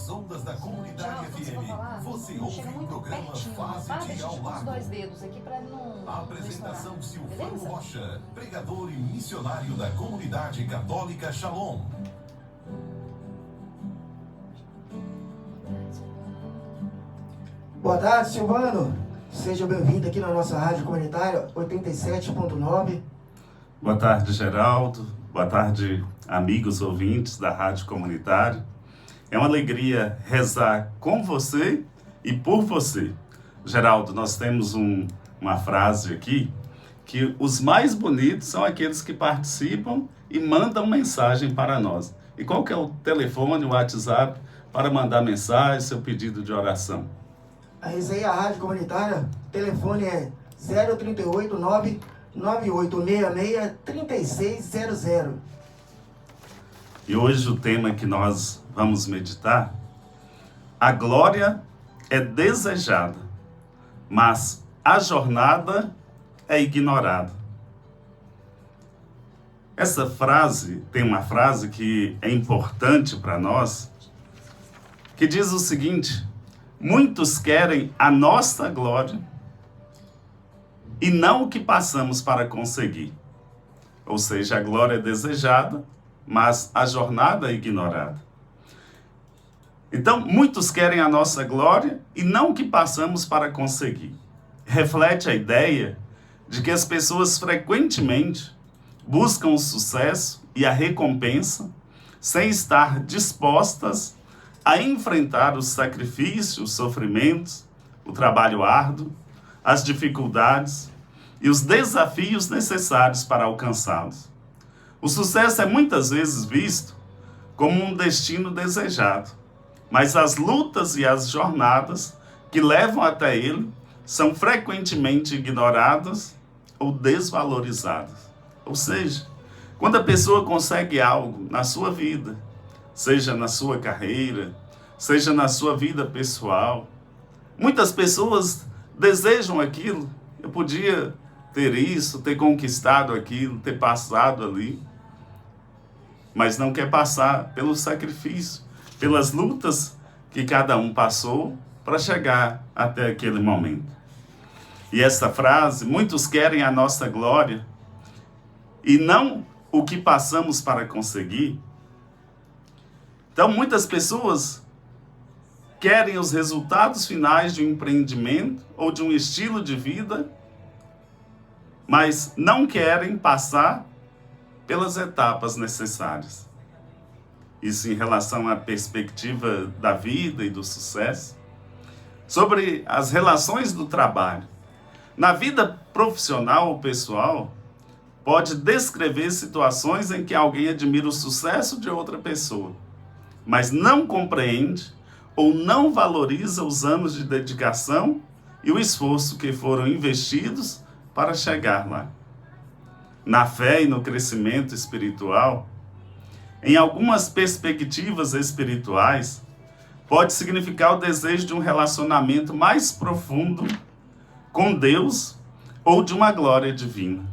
nas ondas da Comunidade FM. Você ouve o programa Fase de ao Lado. Dois dedos aqui para não. A apresentação Silvano Beleza? Rocha, pregador e missionário da Comunidade Católica Shalom. Boa tarde, Silvano. Seja bem-vindo aqui na nossa rádio comunitária 87.9. Boa tarde, Geraldo. Boa tarde, amigos ouvintes da rádio comunitária. É uma alegria rezar com você e por você. Geraldo, nós temos uma frase aqui, que os mais bonitos são aqueles que participam e mandam mensagem para nós. E qual que é o telefone, o WhatsApp, para mandar mensagem, seu pedido de oração? A Resenha Rádio Comunitária, o telefone é 038 9866 3600. E hoje o tema que nós vamos meditar, a glória é desejada, mas a jornada é ignorada. Essa frase, tem uma frase que é importante para nós, que diz o seguinte: muitos querem a nossa glória e não o que passamos para conseguir. Ou seja, a glória é desejada, mas a jornada é ignorada. Então, muitos querem a nossa glória e não o que passamos para conseguir. Reflete a ideia de que as pessoas frequentemente buscam o sucesso e a recompensa sem estar dispostas a enfrentar os sacrifícios, os sofrimentos, o trabalho árduo, as dificuldades e os desafios necessários para alcançá-los. O sucesso é muitas vezes visto como um destino desejado, mas as lutas e as jornadas que levam até ele são frequentemente ignoradas ou desvalorizadas. Ou seja, quando a pessoa consegue algo na sua vida, seja na sua carreira, seja na sua vida pessoal, muitas pessoas desejam aquilo. Eu podia ter isso, ter conquistado aquilo, ter passado ali, mas não quer passar pelo sacrifício, pelas lutas que cada um passou para chegar até aquele momento. E essa frase, muitos querem a nossa glória e não o que passamos para conseguir. Então, muitas pessoas querem os resultados finais de um empreendimento ou de um estilo de vida, mas não querem passar pelas etapas necessárias. Isso em relação à perspectiva da vida e do sucesso. Sobre as relações do trabalho. Na vida profissional ou pessoal, pode descrever situações em que alguém admira o sucesso de outra pessoa, mas não compreende ou não valoriza os anos de dedicação e o esforço que foram investidos para chegar lá. Na fé e no crescimento espiritual, em algumas perspectivas espirituais, pode significar o desejo de um relacionamento mais profundo com Deus ou de uma glória divina,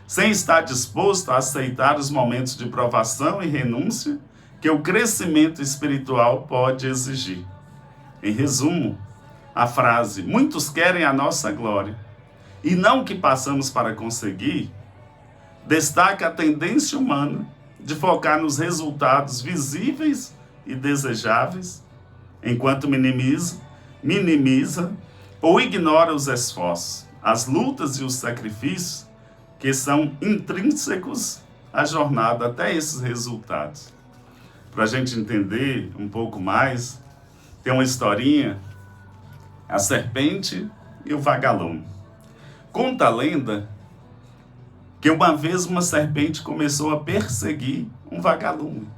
sem estar disposto a aceitar os momentos de provação e renúncia que o crescimento espiritual pode exigir. Em resumo, a frase, muitos querem a nossa glória e não o que passamos para conseguir, destaca a tendência humana de focar nos resultados visíveis e desejáveis, enquanto minimiza ou ignora os esforços, as lutas e os sacrifícios que são intrínsecos à jornada até esses resultados. Para a gente entender um pouco mais, tem uma historinha, a serpente e o vagalume. Conta a lenda que uma vez uma serpente começou a perseguir um vagalume.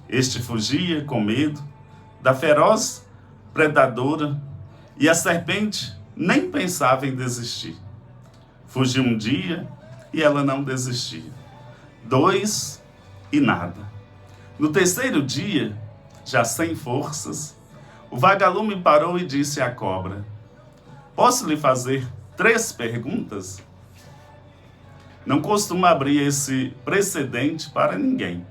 Este fugia com medo da feroz predadora e a serpente nem pensava em desistir. Fugiu um dia e ela não desistia. 2 e nada. No terceiro dia, já sem forças, o vagalume parou e disse à cobra: posso lhe fazer 3 perguntas? Não costumo abrir esse precedente para ninguém,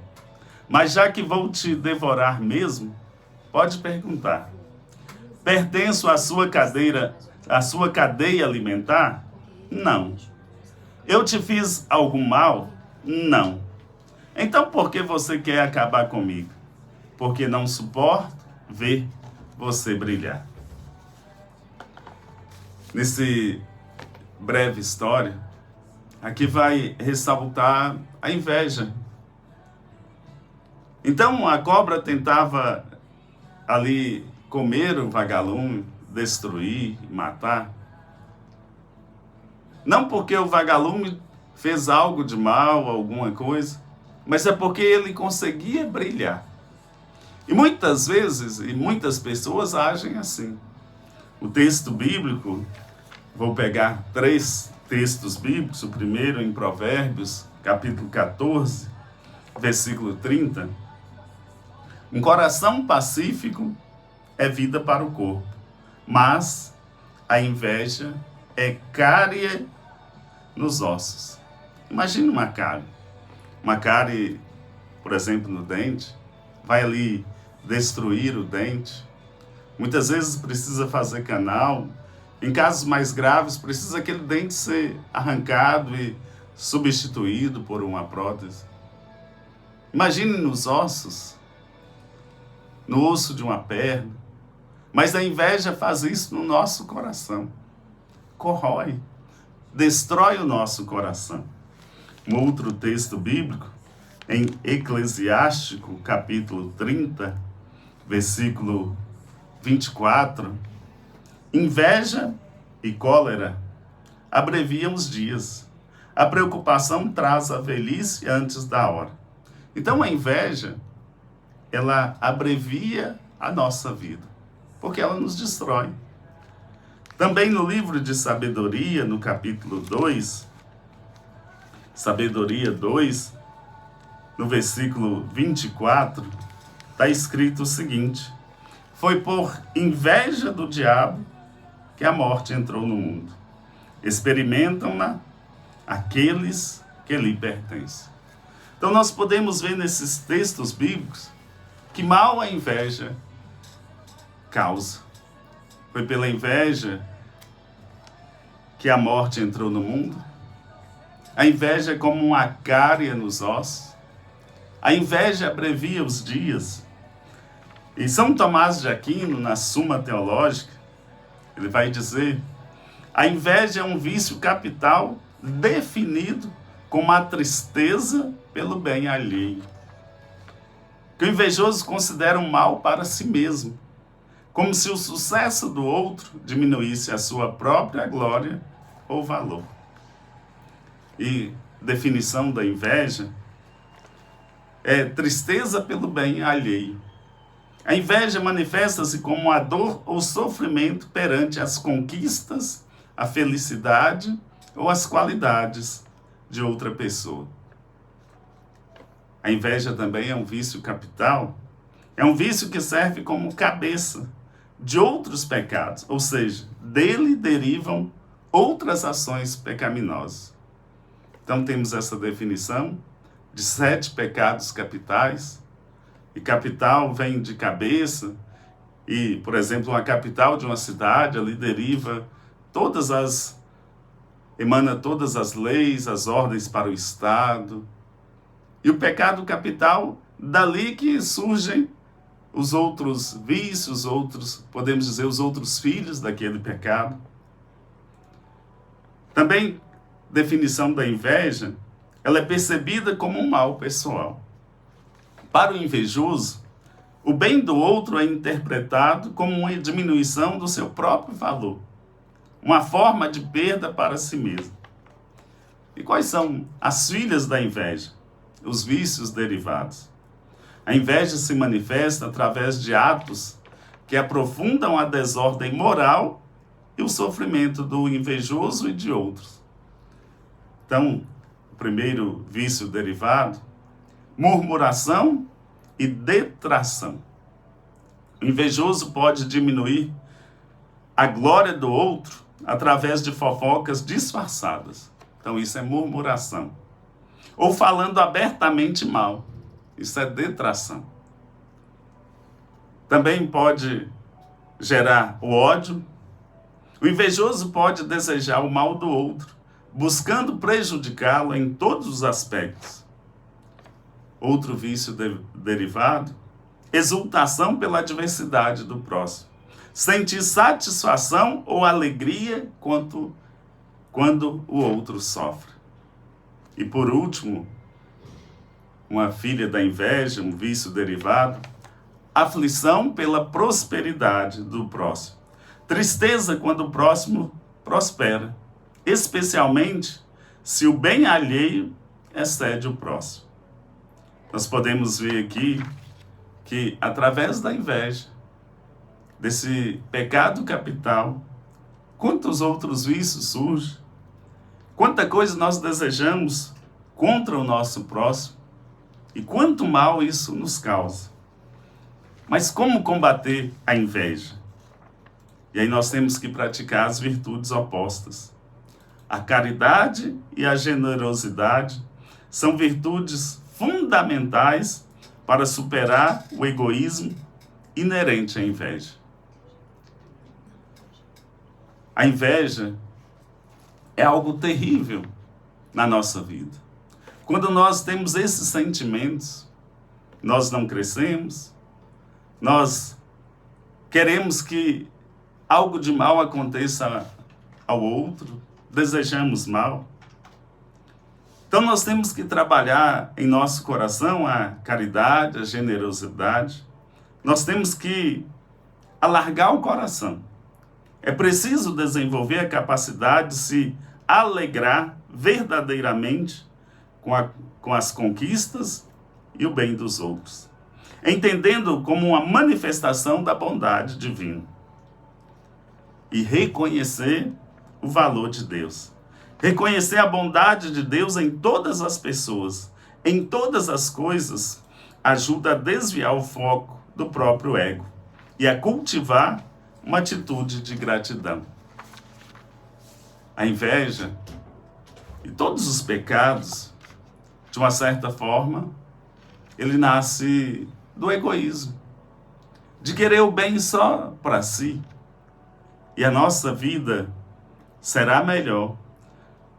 mas já que vou te devorar mesmo, Pode perguntar. Pertenço à sua cadeia alimentar? Não. Eu te fiz algum mal? Não. Então por que você quer acabar comigo? Porque não suporto ver você brilhar. Nesse breve história, aqui vai ressaltar a inveja. Então a cobra tentava ali comer o vagalume, destruir, matar. Não porque o vagalume fez algo de mal, alguma coisa, mas é porque ele conseguia brilhar. E muitas vezes, e muitas pessoas agem assim. O texto bíblico, vou pegar 3 textos bíblicos, o primeiro em Provérbios, capítulo 14, versículo 30. Um coração pacífico é vida para o corpo, mas a inveja é cárie nos ossos. Imagina uma cárie. Uma cárie, por exemplo, no dente, vai ali destruir o dente. Muitas vezes precisa fazer canal. Em casos mais graves, precisa aquele dente ser arrancado e substituído por uma prótese. Imagine nos ossos, no osso de uma perna. Mas a inveja faz isso no nosso coração. Corrói, destrói o nosso coração. Um outro texto bíblico, em Eclesiástico, capítulo 30, versículo 24. Inveja e cólera abreviam os dias. A preocupação traz a velhice antes da hora. Então a inveja, ela abrevia a nossa vida, porque ela nos destrói. Também no livro de Sabedoria, no capítulo 2, Sabedoria 2, no versículo 24, está escrito o seguinte: foi por inveja do diabo que a morte entrou no mundo. Experimentam-na aqueles que lhe pertencem. Então nós podemos ver nesses textos bíblicos que mal a inveja causa. Foi pela inveja que a morte entrou no mundo. A inveja é como uma cárie nos ossos. A inveja abrevia os dias. E São Tomás de Aquino, na Suma Teológica, ele vai dizer: a inveja é um vício capital definido como a tristeza pelo bem alheio, que o invejoso considera um mal para si mesmo, como se o sucesso do outro diminuísse a sua própria glória ou valor. E definição da inveja é tristeza pelo bem alheio. A inveja manifesta-se como a dor ou sofrimento perante as conquistas, a felicidade ou as qualidades de outra pessoa. A inveja também é um vício capital. É um vício que serve como cabeça de outros pecados, ou seja, dele derivam outras ações pecaminosas. Então temos essa definição de 7 pecados capitais. E capital vem de cabeça, e, por exemplo, uma capital de uma cidade, ali emana todas as leis, as ordens para o Estado. E o pecado capital, dali que surgem os outros vícios, podemos dizer, os outros filhos daquele pecado. Também, definição da inveja, ela é percebida como um mal pessoal. Para o invejoso, o bem do outro é interpretado como uma diminuição do seu próprio valor, uma forma de perda para si mesmo. E quais são as filhas da inveja? Os vícios derivados. A inveja se manifesta através de atos que aprofundam a desordem moral e o sofrimento do invejoso e de outros. Então, o primeiro vício derivado, murmuração e detração. O invejoso pode diminuir a glória do outro através de fofocas disfarçadas. Então isso é murmuração. Ou falando abertamente mal. Isso é detração. também pode gerar o ódio. O invejoso pode desejar o mal do outro, buscando prejudicá-lo em todos os aspectos. Outro vício derivado, exultação pela adversidade do próximo. Sentir satisfação ou alegria quando o outro sofre. E por último, uma filha da inveja, um vício derivado, aflição pela prosperidade do próximo. Tristeza quando o próximo prospera, especialmente se o bem alheio excede o próximo. Nós podemos ver aqui que, através da inveja, desse pecado capital, quantos outros vícios surgem, quanta coisa nós desejamos contra o nosso próximo e quanto mal isso nos causa. Mas como combater a inveja? E aí nós temos que praticar as virtudes opostas. A caridade e a generosidade são virtudes fundamentais para superar o egoísmo inerente à inveja. A inveja é algo terrível na nossa vida. Quando nós temos esses sentimentos, nós não crescemos, nós queremos que algo de mal aconteça ao outro, desejamos mal. Então nós temos que trabalhar em nosso coração a caridade, a generosidade. Nós temos que alargar o coração. É preciso desenvolver a capacidade de se alegrar verdadeiramente com as conquistas e o bem dos outros, entendendo como uma manifestação da bondade divina. E reconhecer o valor de Deus. Reconhecer a bondade de Deus em todas as pessoas, em todas as coisas, ajuda a desviar o foco do próprio ego e a cultivar uma atitude de gratidão. A inveja e todos os pecados, de uma certa forma, ele nasce do egoísmo, de querer o bem só para si. E a nossa vida será melhor.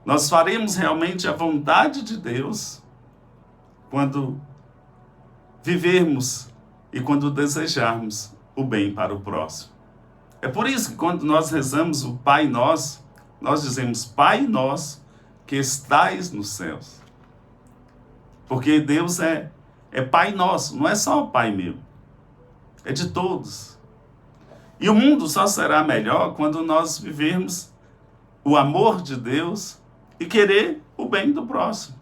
Nós faremos realmente a vontade de Deus quando vivermos e quando desejarmos o bem para o próximo. É por isso que quando nós rezamos o Pai Nosso, nós dizemos: Pai Nosso que estais nos céus. Porque Deus é Pai nosso, não é só o Pai meu, é de todos. E o mundo só será melhor quando nós vivermos o amor de Deus e querer o bem do próximo.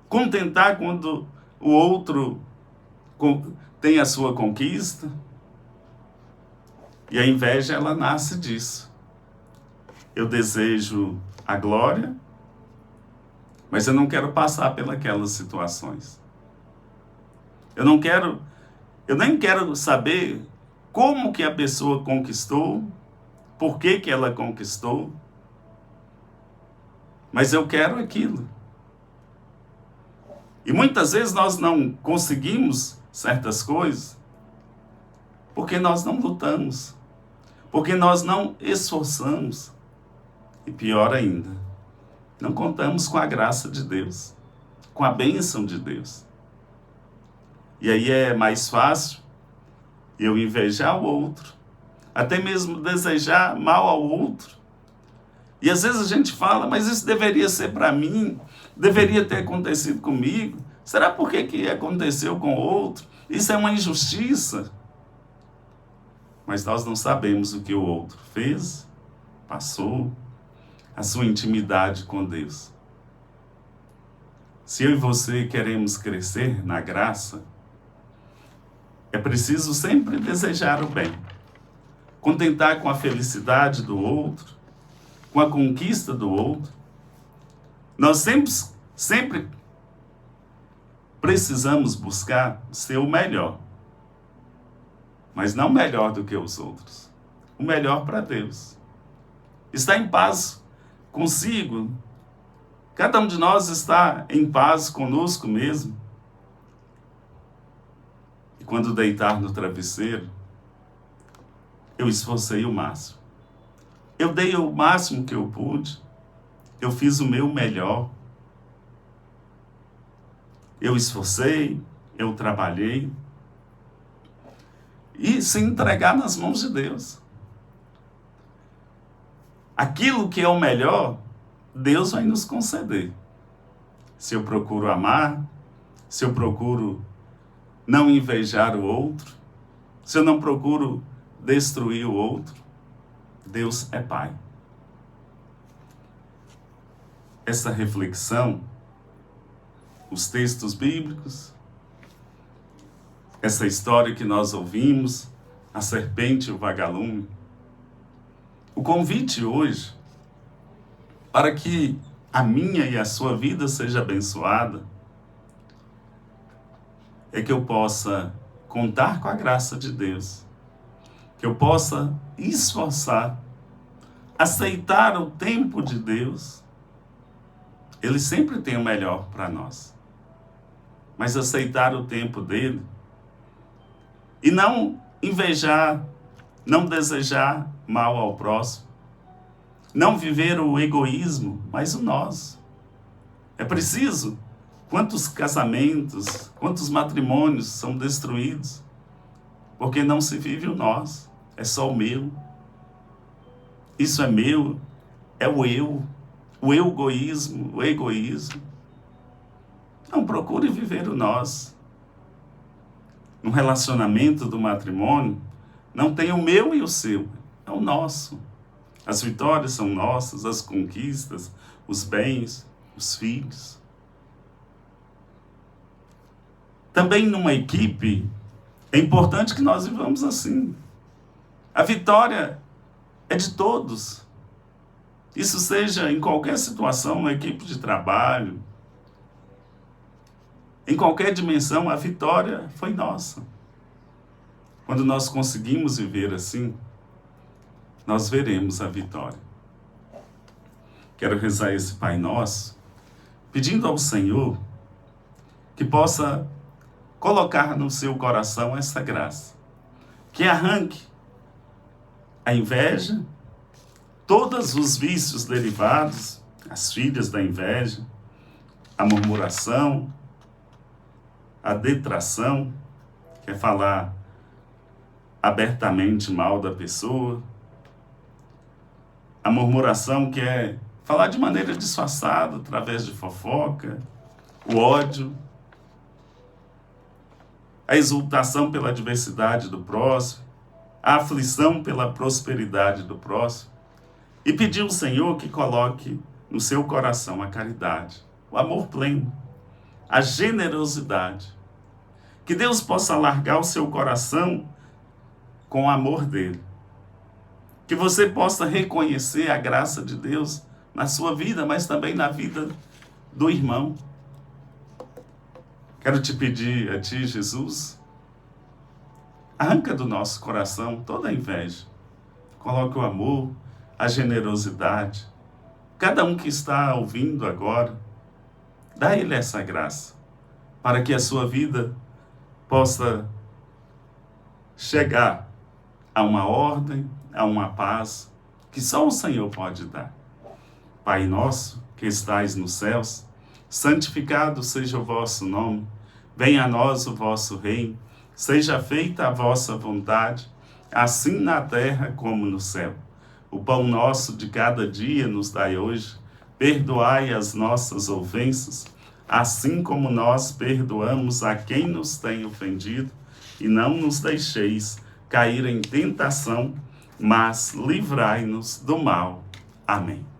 Contentar quando o outro tem a sua conquista. E a inveja, ela nasce disso. Eu desejo a glória, mas eu não quero passar pelas situações. Eu nem quero saber como que a pessoa conquistou, por que ela conquistou, mas eu quero aquilo. E muitas vezes nós não conseguimos certas coisas porque nós não lutamos, porque nós não esforçamos. E pior ainda, não contamos com a graça de Deus, com a bênção de Deus. E aí é mais fácil eu invejar o outro, até mesmo desejar mal ao outro. E às vezes a gente fala: mas isso deveria ser para mim, deveria ter acontecido comigo. Será por que aconteceu com o outro? Isso é uma injustiça. Mas nós não sabemos o que o outro fez, passou, a sua intimidade com Deus. Se eu e você queremos crescer na graça, é preciso sempre desejar o bem, contentar com a felicidade do outro, com a conquista do outro. Nós sempre precisamos buscar ser o melhor, mas não melhor do que os outros, o melhor para Deus. Estar em paz consigo, cada um de nós está em paz conosco mesmo. E quando deitar no travesseiro, eu esforcei o máximo. Eu dei o máximo que eu pude. Eu fiz o meu melhor. Eu esforcei, eu trabalhei. E se entregar nas mãos de Deus. Aquilo que é o melhor, Deus vai nos conceder. Se eu procuro amar, se eu procuro não invejar o outro, se eu não procuro destruir o outro, Deus é Pai. Essa reflexão, os textos bíblicos, essa história que nós ouvimos, a serpente e o vagalume, o convite hoje para que a minha e a sua vida seja abençoada é que eu possa contar com a graça de Deus, que eu possa esforçar, aceitar o tempo de Deus. Ele sempre tem o melhor para nós, mas aceitar o tempo dele e não invejar, não desejar mal ao próximo, não viver o egoísmo, mas o nosso. É preciso. Quantos casamentos, quantos matrimônios são destruídos porque não se vive o nós, é só o meu. Isso é meu, é o egoísmo, o egoísmo. Não, procure viver o nós. No relacionamento do matrimônio, não tem o meu e o seu, é o nosso. As vitórias são nossas, as conquistas, os bens, os filhos. Também numa equipe, é importante que nós vivamos assim. A vitória é de todos. Isso seja em qualquer situação, na equipe de trabalho, em qualquer dimensão, a vitória foi nossa. Quando nós conseguimos viver assim, nós veremos a vitória. Quero rezar esse Pai Nosso, pedindo ao Senhor que possa colocar no seu coração essa graça, que arranque a inveja, todos os vícios derivados, as filhas da inveja, a murmuração, a detração, que é falar abertamente mal da pessoa, a murmuração, que é falar de maneira disfarçada, através de fofoca, o ódio, a exultação pela diversidade do próximo, a aflição pela prosperidade do próximo, e pedir ao Senhor que coloque no seu coração a caridade, o amor pleno, a generosidade, que Deus possa alargar o seu coração com o amor dele, que você possa reconhecer a graça de Deus na sua vida, mas também na vida do irmão. Quero te pedir a ti, Jesus, arranca do nosso coração toda a inveja. Coloque o amor, a generosidade. Cada um que está ouvindo agora, dá a ele essa graça, para que a sua vida possa chegar a uma ordem, a uma paz, que só o Senhor pode dar. Pai nosso, que estais nos céus, santificado seja o vosso nome. Venha a nós o vosso reino. Seja feita a vossa vontade, assim na terra como no céu. O pão nosso de cada dia nos dai hoje. Perdoai as nossas ofensas, assim como nós perdoamos a quem nos tem ofendido. E não nos deixeis cair em tentação, mas livrai-nos do mal. Amém.